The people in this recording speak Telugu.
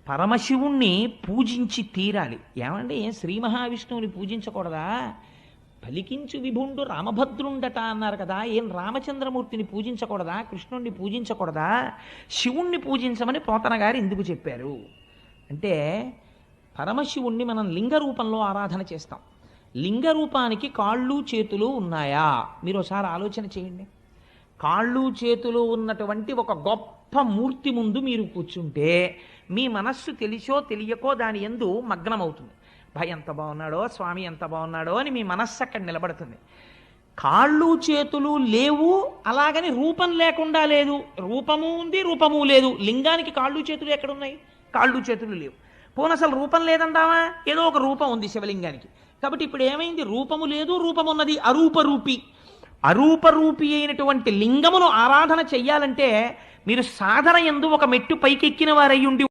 పరమశివుణ్ణి పూజించి తీరాలి. ఏమంటే ఏం శ్రీ మహావిష్ణువుని పూజించకూడదా? పలికించు విభుండు రామభద్రుండట అన్నారు కదా, ఏం రామచంద్రమూర్తిని పూజించకూడదా? కృష్ణుణ్ణి పూజించకూడదా? శివుణ్ణి పూజించమని పోతన గారు ఎందుకు చెప్పారు అంటే, పరమశివుణ్ణి మనం లింగ రూపంలో ఆరాధన చేస్తాం. లింగ రూపానికి కాళ్ళు చేతులు ఉన్నాయా? మీరు ఒకసారి ఆలోచన చేయండి. కాళ్ళు చేతులు ఉన్నటువంటి ఒక గొప్ప మూర్తి ముందు మీరు కూర్చుంటే మీ మనస్సు తెలిసో తెలియకో దాని యందు మగ్నమవుతుంది. భయ ఎంత బాగున్నాడో, స్వామి ఎంత బాగున్నాడో అని మీ మనస్సు అక్కడ నిలబడుతుంది. కాళ్ళు చేతులు లేవు, అలాగని రూపం లేకుండా లేదు. రూపము ఉంది, రూపము లేదు. లింగానికి కాళ్ళు చేతులు ఎక్కడున్నాయి? కాళ్ళు చేతులు లేవు. పోనీ అసలు రూపం లేదంటావా? ఏదో ఒక రూపం ఉంది శివలింగానికి. కాబట్టి ఇప్పుడు ఏమైంది? రూపము లేదు, రూపం ఉన్నది. అరూపరూపి. అరూపరూపి అయినటువంటి లింగమును ఆరాధన చెయ్యాలంటే మీరు సాధన యందు ఒక మెట్టు పైకెక్కిన వారై ఉండి